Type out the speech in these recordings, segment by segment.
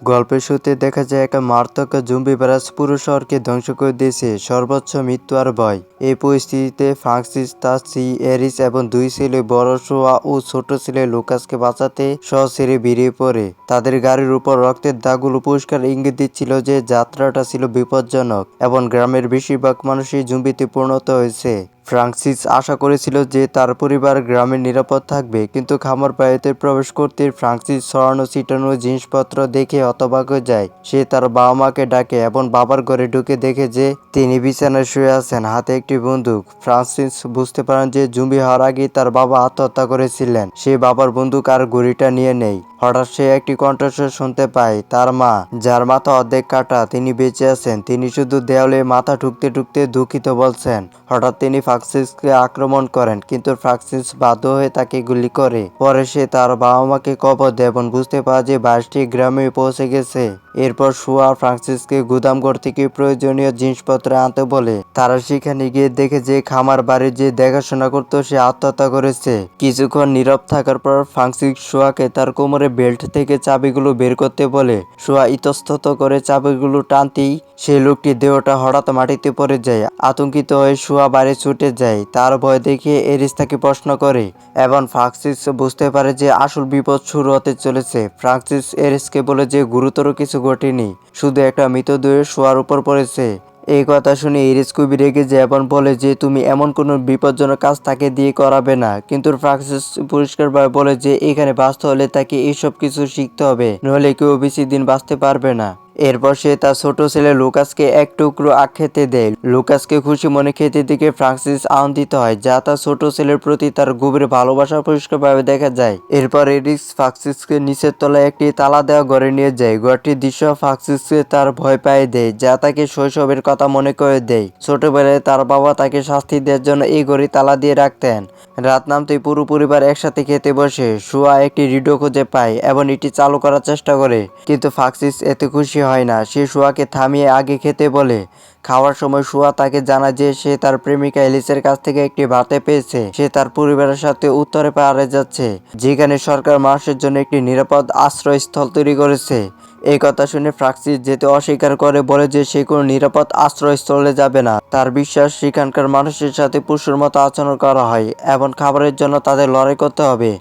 গল্পের শুরুতে দেখা যায় একটা মারাত্মক জম্বি ভাইরাস পুরো শহরকে ধ্বংস করে দিয়েছে, সর্বোচ্চ মৃত্যু আর ভয়। এই পরিস্থিতিতে ফ্রান্সিস তার স্ত্রী এরিস এবং দুই ছেলে বড় শোয়া ও ছোট ছেলে লুকাসকে বাঁচাতে শহর ছেড়ে বেরিয়ে পড়ে। তাদের গাড়ির উপর রক্তের দাগগুলো পরিষ্কার ইঙ্গিত দিচ্ছিল যে যাত্রাটা ছিল বিপজ্জনক এবং গ্রামের বেশিরভাগ মানুষই জম্বিতে পরিণত হয়েছে। ফ্রান্সিস আশা করেছিল যে তার পরিবার গ্রামে নিরাপদ থাকবে, কিন্তু খামার বাড়িতে প্রবেশ করতে ফ্রান্সিস ছড়ানো ছিটানো জিনিসপত্র দেখে হতবাক হয়ে যায়। সে তার বাবা মাকে ডাকে এবং বাবার ঘরে ঢুকে দেখে যে তিনি বিছানায় শুয়ে আছেন, হাতে একটি বন্দুক। ফ্রান্সিস বুঝতে পারেন যে জম্বি হওয়ার আগেই তার বাবা আত্মহত্যা করেছিলেন। সে বাবার বন্দুক আর ঘড়িটা নিয়ে নেয়। হঠাৎ সে একটি কণ্ঠস্বর শুনতে পায়, তার মা, যার মাথা অর্ধেক কাটা। তিনি বেঁচে আছেন, তিনি শুধু দেওয়ালে মাথা ঠুকতে ঠুকতে দুঃখিত বলছেন। হঠাৎ তিনি ফ্রান্সিসকে আক্রমণ করেন, কিন্তু ফ্রান্সিস বাধ্য হয়ে তাকে গুলি করে। পরে সে তার বাবা মাকে কবর দেয় এবং বুঝতে পারে যে বাসটি গ্রামে পৌঁছে গেছে। এরপর শোয়া ফ্রান্সিসকে গুদামঘর থেকে প্রয়োজনীয় জিনিসপত্র আনতে বলে। তারা সেখানে গিয়ে দেখে যে খামার বাড়ির যে দেখাশোনা করতো সে আত্মহত্যা করেছে। কিছুক্ষণ নীরব থাকার পর ফ্রান্সিস শোয়াকে তার কোমরে বেল্ট থেকে চাবিগুলো বের করতে বলে। শোয়া ইতস্তত করে চাবিগুলো টানতেই সেই লোকটির দেহটা হঠাৎ মাটিতে পড়ে যায়। আতঙ্কিত হয়ে শোয়া বাইরে ছুটে যায়। তার ভয় দেখে এরিস তাকে প্রশ্ন করে এবং ফ্রান্সিস বুঝতে পারে যে আসল বিপদ শুরু হতে চলেছে। ফ্রান্সিস এরিসকে বলে যে গুরুতর কিছু ঘটেনি, শুধু একটা মৃতদেহ শোয়ার উপর পড়েছে। এই কথা শুনে এরিস খুবই রেগে যায় এবং বলে যে তুমি এমন কোনো বিপজ্জনক কাজ তাকে দিয়ে করাবে না। কিন্তু ফ্রান্সিস পরিষ্কারভাবে বলে যে এখানে বাঁচতে হলে তাকে এইসব কিছু শিখতে হবে, নইলে কেউ বেশি দিন বাঁচতে পারবে না। এরপর সে তার ছোট ছেলে লুকাসকে এক টুকরো আখ খেতে দেয়। লুকাসকে খুশি মনে খেতে দেখে ফ্রান্সিস আনন্দিত হয়, যা তার ছোট ছেলের প্রতি তার গভীর ভালোবাসা পরিষ্কারভাবে দেখা যায়। এরপর এরিস ফ্রান্সিসকে নিচের তলায় একটি তালা দেওয়া ঘরে নিয়ে যায়। ঘরটির দৃশ্য ফ্রান্সিসকে তার ভয় পাইয়ে দেয়, যা তাকে শৈশবের কথা মনে করে দেয়। ছোটবেলায় তার বাবা তাকে শাস্তি দেওয়ার জন্য এই ঘরে তালা দিয়ে রাখতেন। রাত নামতেই পুরো পরিবার একসাথে খেতে বসে। শোয়া একটি রেডিও খুঁজে পায় এবং এটি চালু করার চেষ্টা করে, কিন্তু ফ্রান্সিস এতে খুশি হয় না। সে শোয়াকে থামিয়ে আগে খেতে বলে। খাওয়ার সময় শোয়া তাকে জানায় যে সে তার প্রেমিকা এলিসের কাছ থেকে একটি বার্তা পেয়েছে। সে তার পরিবারের সাথে উত্তরে পাহাড়ে যাচ্ছে, যেখানে সরকার মানুষের জন্য একটি নিরাপদ আশ্রয়স্থল তৈরি করেছে। এই কথা শুনে ফ্রান্সিস যেতে অস্বীকার করে, বলে যে সে কোনো নিরাপদ আশ্রয়স্থলে যাবে না। তার বিশ্বাস সেখানকার মানুষের সাথে পশুর মতো আচরণ করা হয় এবং খাবারের জন্য তাদের লড়াই করতে হবে।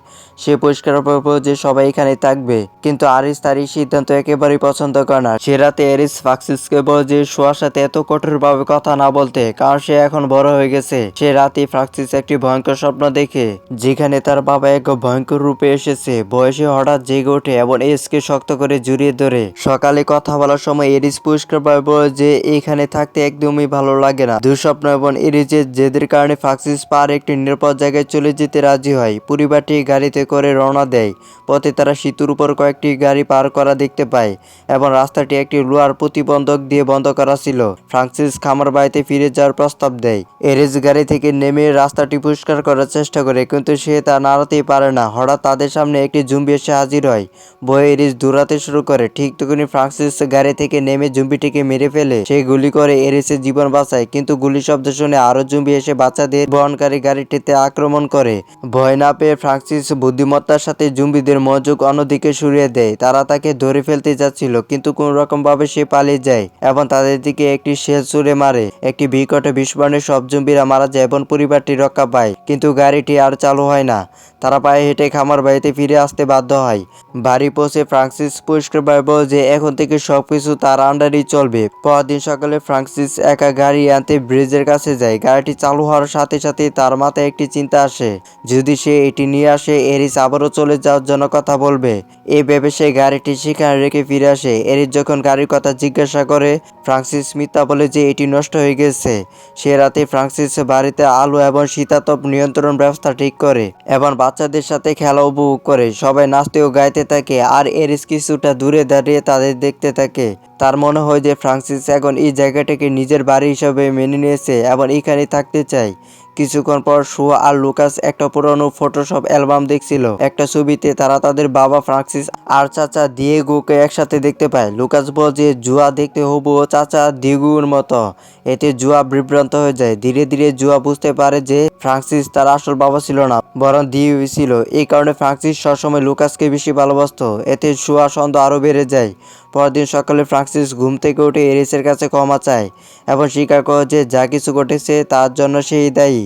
সে পরিষ্কারভাবে বলে যে সবাই এখানেই থাকবে, কিন্তু আরিস তার এই সিদ্ধান্ত একেবারেই পছন্দ করে না। সে রাতে এরিস ফ্রান্সিসকে বলে যে শোয়ার সাথে এত কঠোরভাবে কথা না বলতে, কারণ সে এখন বড় হয়ে গেছে। সে রাতে ফ্রান্সিস একটি ভয়ঙ্কর স্বপ্ন দেখে, যেখানে তার বাবা এক ভয়ঙ্কর রূপে এসেছে। বয়সে হঠাৎ জেগে ওঠে এবং এরিসকে শক্ত করে জড়িয়ে ধরে। সকালে কথা বলার সময় এরিস পরিষ্কারভাবে বলে যে এখানে থাকতে একদমই ভালো লাগে না। দুঃস্বপ্ন এবং এরিসের জেদের কারণে ফ্রান্সিস পার একটি নিরাপদ জায়গায় চলে যেতে রাজি হয়। পরিবারটি গাড়িতে করে রওনা দেয়। পথে তারা সেতুর উপর কয়েকটি গাড়ি পার করা দেখতে পায় এবং রাস্তাটি একটি লোহার প্রতিবন্ধক দিয়ে বন্ধ করা ছিল। ফ্রান্সিস খামার বাড়িতে ফিরে যাওয়ার প্রস্তাব দেয়। এরিস গাড়ি থেকে নেমে রাস্তাটি পরিষ্কার করার চেষ্টা করে, কিন্তু সে তা নাড়াতেই পারে না। হঠাৎ তাদের সামনে একটি জম্বি এসে হাজির হয়। ভয়ে এরিস দৌড়াতে শুরু করে। ঠিক তখনই ফ্রান্সিস গাড়ি থেকে নেমে জম্বিটিকে মেরে ফেলে। সে গুলি করে এরিসের জীবন বাঁচায়, কিন্তু গুলির শব্দ শুনে আরো জম্বি এসে বাচ্চাদের বহনকারী গাড়িটিতে আক্রমণ করে। ভয় না পেয়ে ফ্রান্সিস বুদ্ধিমত্তার সাথে জম্বিদের মনোযোগ অন্যদিকে সরিয়ে দেয়। তারা তাকে ধরে ফেলতে যাচ্ছিল, কিন্তু কোন রকম ভাবে সে পালিয়ে যায় এবং তাদের দিকে একটি শেল ছুড়ে মারে। একটি বিকট বিস্ফোরণে সব জম্বিরা মারা যায় এবং পরিবারটি রক্ষা পায়, কিন্তু গাড়িটি আর চালু হয় না। তারা পায়ে হেঁটে খামার বাড়িতে ফিরে আসতে বাধ্য হয়। বাড়ি পৌঁছে ফ্রান্সিস পরিষ্কারভাবে বলে যে এখন থেকে সবকিছু তার আন্ডারেই চলবে। পরদিন সকালে ফ্রান্সিস একা গাড়ি আনতে ব্রিজের কাছে যায়। গাড়িটি চালু হওয়ার সাথে সাথে তার মাথায় একটি চিন্তা আসে, যদি সে এটি নিয়ে আসে এরিস আবারও চলে যাওয়ার জন্য কথা বলবে। এই ভেবে সে গাড়িটি সেখানে রেখে ফিরে আসে। এরিস যখন গাড়ির কথা জিজ্ঞাসা করে, ফ্রান্সিস মিথ্যা বলে যে এটি নষ্ট হয়ে গেছে। সে রাতে ফ্রান্সিস বাড়িতে আলো এবং শীতাতপ নিয়ন্ত্রণ ব্যবস্থা ঠিক করে এবং বাচ্চাদের সাথে খেলা উপভোগ করে। সবাই নাচতে ও গাইতে থাকে আর এরিস কিছুটা দূরে দাঁড়িয়ে তাদের দেখতে থাকে। তার মনে হয় যে ফ্রান্সিস এখন এই জায়গাটাকে নিজের বাড়ি হিসাবে মেনে নিয়েছে এবং এখানেই থাকতে চায়। কিছুক্ষণ পর শোয়া আর লুকাস একটা পুরনো ফটোশপ অ্যালবাম দেখছিল। একটা ছবিতে তারা তাদের বাবা ফ্রান্সিস আর চাচা দিয়েগোকে একসাথে দেখতে পায়। লুকাস বলে যে জুয়া দেখতে হুবহু চাচা দিয়েগোর মতো। এতে জুয়া বিভ্রান্ত হয়ে যায়। ধীরে ধীরে জুয়া বুঝতে পারে যে ফ্রান্সিস তার আসল বাবা ছিল না, বরং ডিউই ছিল। এই কারণে ফ্রান্সিস সবসময় লুকাসকে বেশি ভালোবাসতো। এতে শুয়া সন্দেহ আরও বেড়ে যায়। পরদিন সকালে ফ্রান্সিস ঘুম থেকে উঠে এরিসের কাছে ক্ষমা চায় এবং স্বীকার করে যে যা কিছু ঘটেছে তার জন্য সেই দায়ী।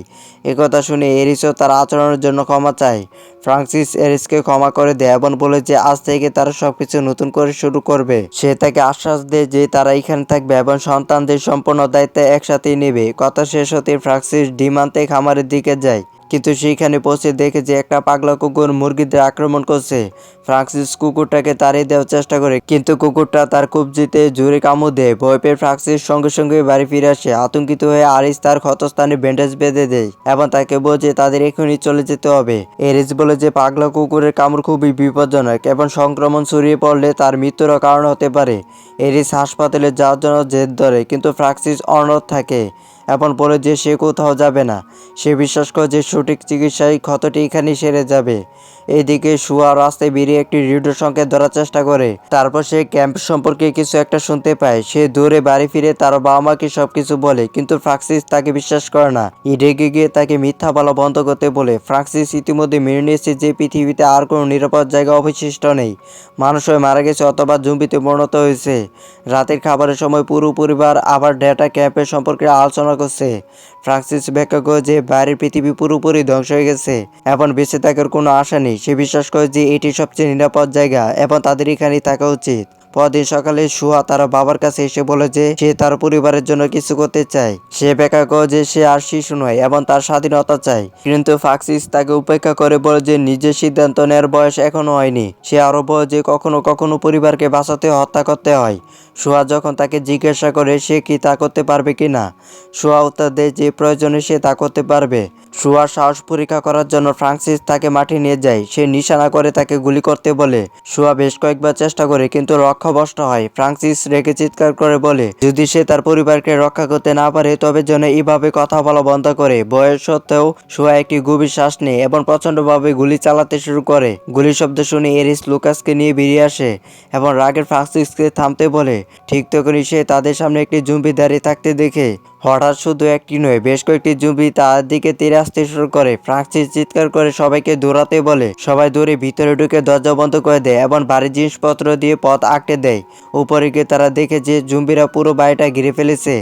একথা শুনে এরিসও তার আচরণের জন্য ক্ষমা চায়। ফ্রান্সিস এরিসকে ক্ষমা করে দেয় এবং বলে যে আজ থেকে তারা সবকিছু নতুন করে শুরু করবে। সে তাকে আশ্বাস দেয় যে তারা এখানে থাকবে এবং সন্তানদের সম্পূর্ণ দায়িত্ব একসাথেই নেবে। কথা শেষ হতে ফ্রান্সিস ডিম আনতে খামারের দিকে যায়, কিন্তু সেইখানে পৌঁছে দেখে যে একটা পাগলা কুকুর মুরগিদের আক্রমণ করছে। ফ্রান্সিস কুকুরটাকে তাড়িয়ে দেওয়ার চেষ্টা করে, কিন্তু কুকুরটা তার কবজিতে জোরে কামড় দেয়। ভয় পেয়ে ফ্রান্সিস সঙ্গে সঙ্গে বাড়ি ফিরে আসে। আতঙ্কিত হয়ে আরিস তার ক্ষতস্থানে ব্যান্ডেজ বেঁধে দেয় এবং তাকে বোঝে তাদের এখনই চলে যেতে হবে। এরিস বলে যে পাগলা কুকুরের কামড় খুবই বিপজ্জনক এবং সংক্রমণ ছড়িয়ে পড়লে তার মৃত্যুরও কারণ হতে পারে। এরিস হাসপাতালে যাওয়ার জন্য জেদ ধরে, কিন্তু ফ্রান্সিস অনড় থাকে এবং বলে যে সে কোথাও যাবে না। সে বিশ্বাস করে যে সঠিক চিকিৎসায় ক্ষতটি এখানেই সেরে যাবে। এইদিকে শুয়া রাস্তায় বেরিয়ে একটি রেডিও সংকেত ধরার চেষ্টা করে। তারপর সে ক্যাম্প সম্পর্কে কিছু একটা শুনতে পায়। সে দৌড়ে বাড়ি ফিরে তার বাবা মাকে সবকিছু বলে, কিন্তু ফ্রান্সিস তাকে বিশ্বাস করে না। রেগে গিয়ে তাকে মিথ্যা বলা বন্ধ করতে বলে। ফ্রান্সিস ইতিমধ্যে মেনে নিয়েছে যে পৃথিবীতে আর কোনো নিরাপদ জায়গা অবশিষ্ট নেই। মানুষ হয়ে মারা গেছে অথবা জম্বিতে পরিণত হয়েছে। রাতের খাবারের সময় পুরো পরিবার আবার ডেটা ক্যাম্পের সম্পর্কে আলোচনা করছে। ফ্রান্সিস ব্যাখ্যা করে যে বাইরের পৃথিবী পুরোপুরি ধ্বংস হয়ে গেছে এবং বেঁচে থাকার কোনো আশা নেই। সে বিশ্বাস করে যে এটি সবচেয়ে নিরাপদ জায়গা এবং তাদের এখানেই থাকা উচিত। পরদিন সকালে শুয়া তার বাবার কাছে এসে বলে যে সে তার পরিবারের জন্য কিছু করতে চায়। সে ব্যাখ্যা করে যে সে আর শিশু নয় এবং তার স্বাধীনতা চায়, কিন্তু ফ্রান্সিস তাকে উপেক্ষা করে বলে যে নিজের সিদ্ধান্ত নেওয়ার বয়স এখনো হয়নি। সে আরও বলে যে কখনো কখনো পরিবারকে বাঁচাতে হত্যা করতে হয়। শুয়া যখন তাকে জিজ্ঞাসা করে সে কি তা করতে পারবে কিনা, শুয়া উত্তর দেয় যে প্রয়োজনে সে তা করতে পারবে। শুয়ার সাহস পরীক্ষা করার জন্য ফ্রান্সিস তাকে মাঠে নিয়ে যায়। সে নিশানা করে তাকে গুলি করতে বলে। শুয়া বেশ কয়েকবার চেষ্টা করে, কিন্তু লক্ষ্যভ্রষ্ট হয়। ফ্রান্সিস রেগে চিৎকার করে বলে যদি সে তার পরিবারকে রক্ষা করতে না পারে তবে যেন এইভাবে কথা বলা বন্ধ করে। বয়স সত্ত্বেও শুয়া একটি গভীর শ্বাস নেয় এবং প্রচণ্ডভাবে গুলি চালাতে শুরু করে। গুলির শব্দ শুনে এরিস লুকাসকে নিয়ে বেরিয়ে আসে এবং রাগের ফ্রান্সিসকে থামতে বলে। ঠিক তখনই সে তাদের সামনে একটি জম্বি দাঁড়িয়ে থাকতে দেখে। হঠাৎ শুধু একটি নয়, বেশ কয়েকটি জম্বি তার দিকে তেড়ে আসতে শুরু করে। ফ্রান্সিস চিৎকার করে সবাইকে দৌড়াতে বলে। সবাই দৌড়ে ভিতরে ঢুকে দরজা বন্ধ করে দেয় এবং বাড়ির জিনিসপত্র দিয়ে পথ আটকে দেয়। উপরে গিয়ে তারা দেখে যে জম্বিরা পুরো বাড়িটা ঘিরে ফেলেছে।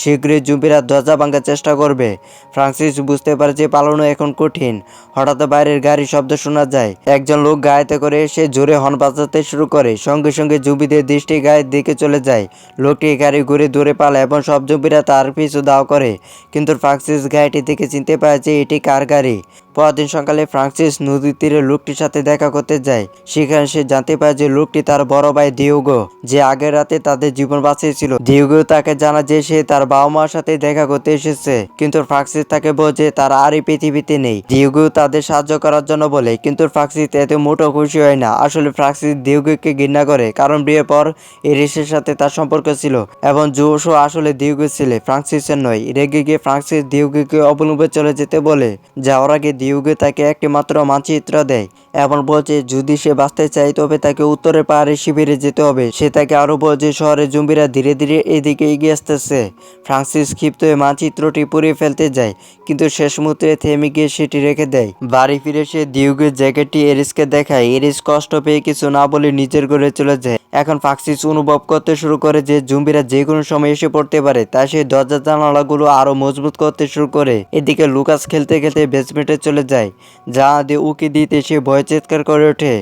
শীঘ্রই জম্বিরা দরজা ভাঙার চেষ্টা করবে। ফ্রান্সিস বুঝতে পারে যে পালানো এখন কঠিন। হঠাৎ বাইরের গাড়ির শব্দ শোনা যায়। একজন লোক গাড়িতে করে এসে জোরে হর্ন বাজাতে শুরু করে। সঙ্গে সঙ্গে জম্বিদের দৃষ্টি গাড়ির দিকে চলে যায়। লোকটি গাড়ি ঘুরে দৌড়ে পালায় এবং সব জম্বিরা তার পিছু দাও করে, কিন্তু ফ্রান্সিস গাড়িটি দেখে চিনতে পারে যে এটি কার গাড়ি। পরদিন সকালে ফ্রান্সিস নদীর তীরে লোকটির সাথে দেখা করতে যায়। সেখানে সে জানতে পারে যে লোকটি তার বড় ভাই ডিয়েগো, যে আগের রাতে তাদের জীবন বাঁচিয়েছিল। ডিয়েগো তাকে জানায় যে সে তার বাবা মার সাথে দেখা করতে এসেছে, কিন্তু ফ্রান্সিস তাকে বোঝে তারা আর এই পৃথিবীতে নেই। ডিয়েগো তাদের সাহায্য করার জন্য বলে, কিন্তু ফ্রান্সিস এতে মোটেও খুশি হয় না। আসলে ফ্রান্সিস ডিয়েগোকে ঘৃণা করে, কারণ বিয়ের পর এরিসের সাথে তার সম্পর্ক ছিল এবং জোশো আসলে ডিয়েগোর ছেলে, ফ্রান্সিসের নয়। রেগে গিয়ে ফ্রান্সিস ডিয়েগোকে অবলম্বনে চলে যেতে বলে। যাওয়ার আগে ডিয়েগো তাকে একটি মাত্র মানচিত্র দেয় এবং বলছে যদি সে বাঁচতে চায় তবে তাকে উত্তরের পাহাড়ে শিবিরে যেতে হবে। সে তাকে আরও বলছে শহরের জম্বিরা ধীরে ধীরে এদিকে এগিয়ে আসতেছে। ফ্রান্সিস ক্ষিপ্ত হয়ে মানচিত্রটি পুড়িয়ে ফেলতে যায়, কিন্তু শেষ মুহূর্তে থেমে গিয়ে সেটি রেখে দেয়। বাড়ি ফিরে সে ডিয়েগোর জ্যাকেটটি এরিসকে দেখায়। এরিস কষ্ট পেয়ে কিছু না বলে নিজের ঘরে চলে যায়। এখন ফ্রান্সিস অনুভব করতে শুরু করে যে জম্বিরা যে কোনো সময় এসে পড়তে পারে, তাই সে দরজা জানালাগুলো আরো মজবুত করতে শুরু করে। এদিকে লুকাস খেলতে খেলতে বেসমেন্টে চলে যায়। যা দিয়ে উকি দিতে সে ভয়ে চিৎকার করে ওঠে।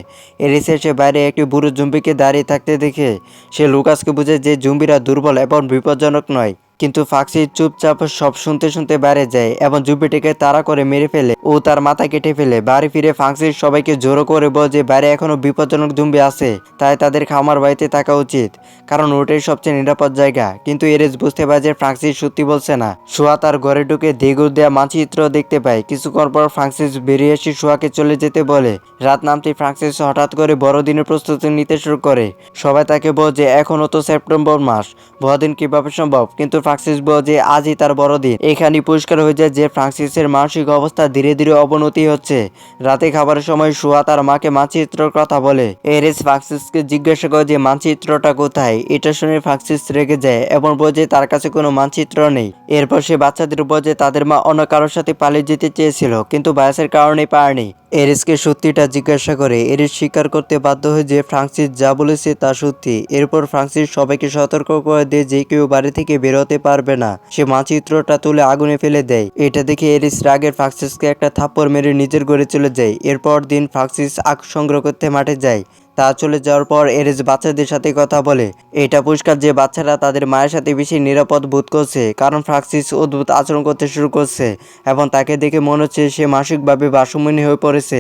এরিস এসে বাইরে একটি বুড়ো জম্বিকে দাঁড়িয়ে থাকতে দেখে সে লুকাসকে বুঝে যে জম্বিরা দুর্বল এবং বিপজ্জনক নয়। কিন্তু ফ্রান্সিস চুপচাপ সব শুনতে শুনতে বাইরে যায় এবং জম্বিটিকে তাড়া করে মেরে ফেলে ও তার মাথা কেটে ফেলে। বাড়ি ফিরে ফ্রান্সিস সবাইকে জোরো করে বলে যে বাইরে এখনো বিপজ্জনক জম্বি আছে, তাই তাদের খামার বাড়িতে থাকা উচিত, কারণ ওটাই সবচেয়ে নিরাপদ জায়গা। কিন্তু এরিস বুঝতে পারে যে ফ্রান্সিস সত্যি বলছে না। শুয়া তার ঘরে ঢুকে ডিয়েগোর দেয়া মানচিত্র দেখতে পায়। কিছুক্ষণ পর ফ্রান্সিস বেরিয়ে এসে শুয়াকে চলে যেতে বলে। রাত নামতেই ফ্রান্সিস হঠাৎ করে বড়দিনের প্রস্তুতি নিতে শুরু করে। সবাই তাকে বলে যে এখনো তো সেপ্টেম্বর মাস, বড়দিন কিভাবে সম্ভব, কিন্তু ফ্রান্সিস বোঝে আজই তার বড়দিন। এখানেই পরিষ্কার হয়ে যায় যে ফ্রান্সিসের মানসিক অবস্থা ধীরে ধীরে অবনতি হচ্ছে। রাতে খাবারের সময় শুয়া তার মাকে মানচিত্রের কথা বলে। এরিস ফ্রান্সিসকে জিজ্ঞাসা করে যে মানচিত্রটা কোথায়। এটা শুনে ফ্রান্সিস রেগে যায় এবং বোঝে তার কাছে কোনো মানচিত্র নেই। এরপর সে বাচ্চাদের বোঝে তাদের মা অন্য কারোর সাথে পালিয়ে যেতে চেয়েছিল, কিন্তু ভাইরাসের কারণে পারেনি। এরিসকে সত্যিটা জিজ্ঞাসা করে। এরিস স্বীকার করতে বাধ্য হয় যে ফ্রান্সিস যা বলেছে তা সত্যি। এরপর ফ্রান্সিস সবাইকে সতর্ক করে দেয় যে কেউ বাড়ি থেকে বেরোতে পারবে না। সে মানচিত্রটা তুলে আগুনে ফেলে দেয়। এটা দেখে এরিস রাগের ফ্রান্সিসকে একটা থাপ্পড় মেরে নিজের ঘরে চলে যায়। এরপর দিন ফ্রান্সিস আখ সংগ্রহ করতে মাঠে যায়। তা চলে যাওয়ার পর এরিস বাচ্চাদের সাথে কথা বলে। এটা পরিষ্কার যে বাচ্চারা তাদের মায়ের সাথে বেশি নিরাপদ বোধ করছে, কারণ ফ্রান্সিস অদ্ভুত আচরণ করতে শুরু করছে এবং তাকে দেখে মনে হচ্ছে সে মানসিকভাবে ভারসাম্যহীন হয়ে পড়েছে।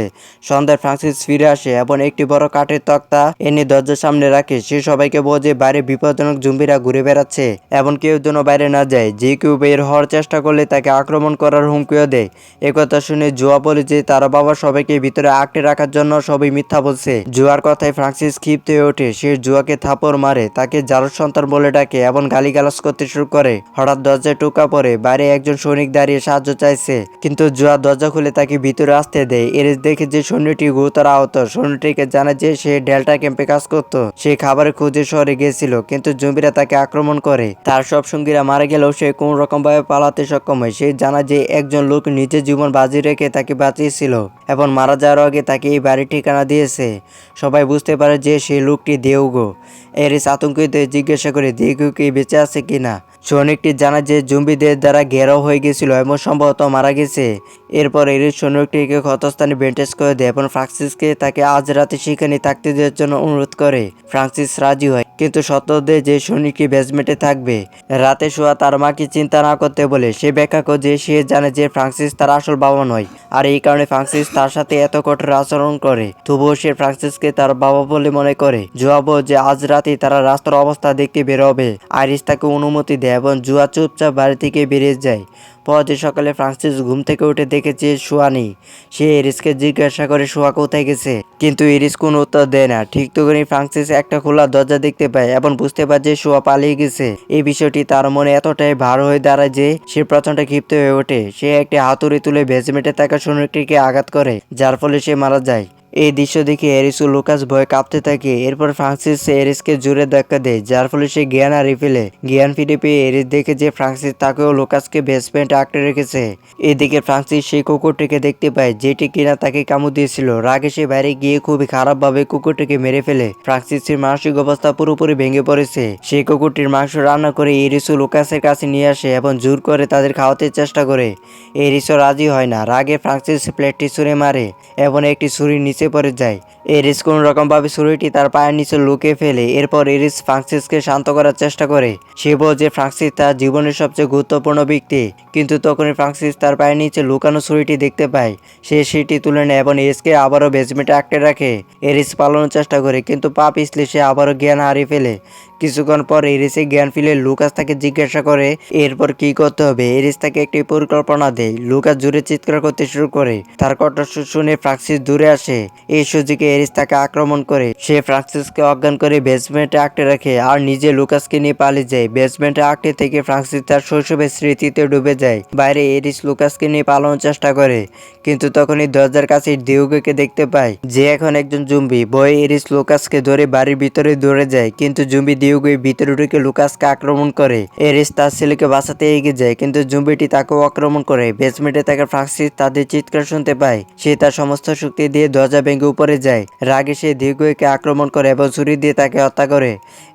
সন্ধ্যায় ফ্রান্সিস ফিরে আসে এবং একটি বড় কাঠের তক্তা এনে দরজার সামনে রাখে। সে সবাইকে বোঝে বাইরে বিপজ্জনক জম্বিরা ঘুরে বেড়াচ্ছে এবং কেউ যেন বাইরে না যায়। যে কেউ বের হওয়ার চেষ্টা করলে তাকে আক্রমণ করার হুমকিও দেয়। একথা শুনে জুয়া বলে যে তার বাবা সবাইকে ভিতরে আটকে রাখার জন্য সবাই মিথ্যা বলছে। জুয়ার কথায় ফ্রান্সিস ক্ষিপ্ত হয়ে ওঠে। সে জুয়াকে থাপড় মারে, তাকে জারজ সন্তান বলে ডাকে এবং গালিগালাজ করতে শুরু করে। হঠাৎ দরজায় টোকা পড়ে। বাইরে একজন সৈনিক দাঁড়িয়ে সাহায্য চাইছে, কিন্তু জুয়া দরজা খুলে তাকে ভিতরে আসতে দেয়। এরিস দেখে যে সৈন্যটি গুরুতর আহত। সৈন্যটিকে জানায় যে সে ডেল্টা ক্যাম্পে কাজ করত। সে খাবারের খোঁজে শহরে গিয়েছিল, কিন্তু জম্বিরা তাকে আক্রমণ করে। তার সব সঙ্গীরা মারা গেলেও সে কোন রকম ভাবে পালাতে সক্ষম হয়। সে জানায় যে একজন লোক নিজের জীবন বাজি রেখে তাকে বাঁচিয়েছিল এবং মারা যাওয়ার আগে তাকে এই বাড়ির ঠিকানা দিয়েছে। সবাই বুঝতে পারে যে সেই লোকটি দিয়েগো। এরিস আতঙ্কিত জিজ্ঞাসা করে দিয়েগো কি বেঁচে আছে কিনা। সৈনিকটি জানায় যে জম্বিদের দ্বারা ঘেরাও হয়ে গেছিল এবং সম্ভবত মারা গেছে। এরপর এরিস সৈনিকটিকে ক্ষতস্থানে ব্যান্ডেজ করে দেয় এবং ফ্রান্সিসকে তাকে আজ রাতে সেখানে থাকতে দেওয়ার জন্য অনুরোধ করে। ফ্রান্সিস রাজি হয়, কিন্তু শর্ত দেয় যে সৈনিকটি বেসমেন্টে থাকবে। রাতে শোয়া তার মাকে চিন্তা না করতে বলে। সে ব্যাখ্যা করে যে সে জানে যে ফ্রান্সিস তার আসল বাবা নয়, আর এই কারণে ফ্রান্সিস তার সাথে এত কঠোর আচরণ করে। তবুও সে ফ্রান্সিসকে তার বাবা বলে মনে করে। জুয়া বলে যে আজ রাতে তারা রাস্তার অবস্থা দেখতে বের হবে। আইরিস তাকে অনুমতি দেয় এবং জুয়া চুপচাপ বাড়ি থেকে বেরিয়ে যায়। পরদিন সকালে ফ্রান্সিস ঘুম থেকে উঠে দেখেছে শোয়া নেই। সে এরিসকে জিজ্ঞাসা করে শোয়া কোথায় গেছে, কিন্তু এরিস কোনো উত্তর দেয় না। ঠিক তখনই ফ্রান্সিস একটা খোলা দরজা দেখতে পায় এবং বুঝতে পারে যে শোয়া পালিয়ে গেছে। এই বিষয়টি তার মনে এতটাই ভার হয়ে দাঁড়ায় যে সে প্রচন্ড ক্ষিপ্ত হয়ে ওঠে। সে একটি হাতুড়ি তুলে বেসমেন্টে থাকা সৈনিকটিকে আঘাত করে, যার ফলে সে মারা যায়। এই দৃশ্য দেখে এরিস ও লুকাস ভয়ে কাঁপতে থাকে। এরপর ফ্রান্সিস এরিসকে জোরে ধাক্কা দেয়, যার ফলে সে জ্ঞান হারিয়ে ফেলে। জ্ঞান ফিরে পেয়ে এরিস দেখে যে ফ্রান্সিস তাকে ও লুকাসকে বেসমেন্টে আটকে রেখেছে। এদিকে ফ্রান্সিস সেই কুকুরটিকে দেখতে পায়, যেটি কিনা তাকে কামড় দিয়েছিল। রাগে সে বাইরে গিয়ে খুবই খারাপভাবে কুকুরটিকে মেরে ফেলে। ফ্রান্সিসের মানসিক অবস্থা পুরোপুরি ভেঙে পড়েছে। সেই কুকুরটির মাংস রান্না করে এরিস ও লুকাসের কাছে নিয়ে আসে এবং জোর করে তাদের খাওয়াতে চেষ্টা করে। এরিসও রাজি হয় না। রাগে ফ্রান্সিস প্লেটটি ছুঁড়ে মারে এবং একটি ছুরি নিচে পড়ে যায়। এরিস কোন রকম ভাবে ছুরিটি তার পায়ের নিচে লুকিয়ে ফেলে। এরপর এরিস ফ্রান্সিসকে শান্ত করার চেষ্টা করে। সে বলে যে ফ্রান্সিস তার জীবনের সবচেয়ে গুরুত্বপূর্ণ ব্যক্তি, কিন্তু তখনই ফ্রান্সিস তার পায়ের নিচে লুকানো ছুরিটি দেখতে পায়। সে সেটি তুলে নেয় এবং এরিসকে আবারও বেসমেন্টে আটকে রাখে। এরিস পালানোর চেষ্টা করে, কিন্তু পা পিছলে সে আবারও জ্ঞান হারিয়ে ফেলে। কিছুক্ষণ পর এরিসে জ্ঞান ফিরে লুকাস তাকে জিজ্ঞাসা করে এরপর কি করতে হবে। এরিস তাকে একটি পরিকল্পনা দেয়। লুকাস জোরে চিৎকার করতে শুরু করে। তার কণ্ঠস্বর শুনে ফ্রান্সিস দূরে আসে। এই সুযোগে এরিস তাকে আক্রমণ করে। সে ফ্রান্সিসকে অজ্ঞান করে বেসমেন্টে আটকে রাখে আর নিজে লুকাসকে নিয়ে পালিয়ে যায়। বেসমেন্টে আটকে থেকে ফ্রান্সিস তার শৈশবের স্মৃতিতে ডুবে যায়। বাইরে এরিস লুকাসকে নিয়ে পালানোর চেষ্টা করে, কিন্তু তখনই দরজার কাছে ডিউগোকে দেখতে পায়, যে এখন একজন জম্বি। ভয়ে এরিস লুকাসকে ধরে বাড়ির ভিতরে দৌড়ে যায়, কিন্তু জম্বি ডিউগো ভিতরে ঢুকে লুকাসকে আক্রমণ করে। এরিস তার ছেলেকে বাঁচাতে এগিয়ে যায়, কিন্তু জম্বিটি তাকেও আক্রমণ করে। বেসমেন্টে থাকা ফ্রান্সিস তাদের চিৎকার শুনতে পায়। সে তার সমস্ত শক্তি দিয়ে দরজা ভেঙে উপরে যায়। রাগে সে ডিউগোকে আক্রমণ করে এবং ছুরি দিয়ে তাকে হত্যা করে।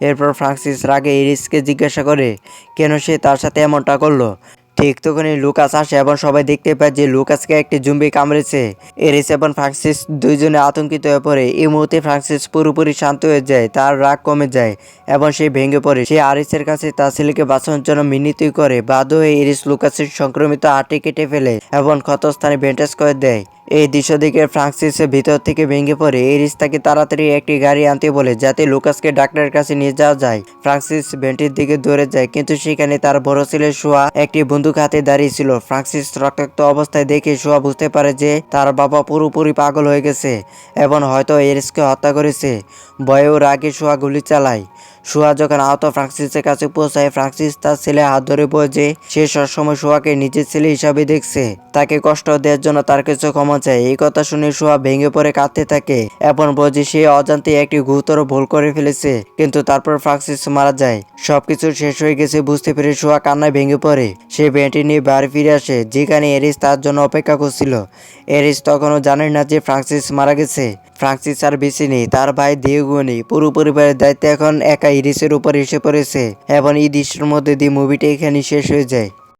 এরপর ফ্রান্সিস রাগে এরিসকে জিজ্ঞাসা করে কেন সে তার সাথে এমনটা করলো। ঠিক তখনই লুকাস আসে এবং সবাই দেখতে পায় যে লুকাসকে একটি জম্বি কামড়েছে। এরিস এবং ফ্রান্সিস দুইজনে আতঙ্কিত হয়ে পড়ে। এই মুহূর্তে ফ্রান্সিস পুরোপুরি শান্ত হয়ে যায়। তার রাগ কমে যায় এবং সে ভেঙে পড়ে। সে আরিসের কাছে তার ছেলেকে বাঁচানোর জন্য মিনতি করে। বাধ্য হয়ে এরিস লুকাসের সংক্রমিত হাঁটি কেটে ফেলে এবং ক্ষতস্থানে ব্যান্ডেজ করে দেয়। এই দৃশ্য দেখে ফ্রান্সিসের ভিতর থেকে ভেঙে পড়ে। এরিস তাকে তাড়াতাড়ি একটি গাড়ি আনতে বলে যাতে লুকাসকে ডাক্তারের কাছে নিয়ে যাওয়া যায়। ফ্রান্সিস ভেন্টির দিকে দৌড়ে যায়, কিন্তু সেখানে তার বড় ছেলে শোয়া একটি বন্দুক হাতে দাঁড়িয়ে ছিল। ফ্রান্সিস রক্তাক্ত অবস্থায় দেখে শোয়া বুঝতে পারে যে তার বাবা পুরোপুরি পাগল হয়ে গেছে এবং হয়তো এরিসকে হত্যা করেছে। ভয়ে ও রাগে শোয়া গুলি চালায়। শোয়া যখন আহত ফ্রান্সিসের কাছে পৌঁছায়, ফ্রান্সিস তার ছেলে হাত ধরে বলে যে সে সবসময় শোয়াকে নিজের ছেলে হিসাবে দেখছে, তাকে কষ্ট দেওয়ার জন্য তার কাছে ক্ষমা চায়। এই কথা শুনে শোয়া ভেঙে পড়ে কাঁদতে থাকে এবং বলে যে সে অজান্তে একটি গুরুতর ভুল করে ফেলেছে। কিন্তু তারপর ফ্রান্সিস মারা যায়। সবকিছু শেষ হয়ে গেছে বুঝতে পেরে শোয়া কান্নায় ভেঙে পড়ে। সে ভেন্টি নিয়ে বাড়ি ফিরে আসে, যেখানে এরিস তার জন্য অপেক্ষা করছিল। এরিস তখনও জানে না যে ফ্রান্সিস মারা গেছে। ফ্রান্সিস আর বেঁচে নেই, তার ভাই দিয়েগো নেই। পুরো পরিবারের দায়িত্ব এখন একা ইরিসের উপর এসে পড়েছে এবং এই দৃশ্যের মধ্যে দিয়ে মুভিটা এখানে শেষ হয়ে যায়।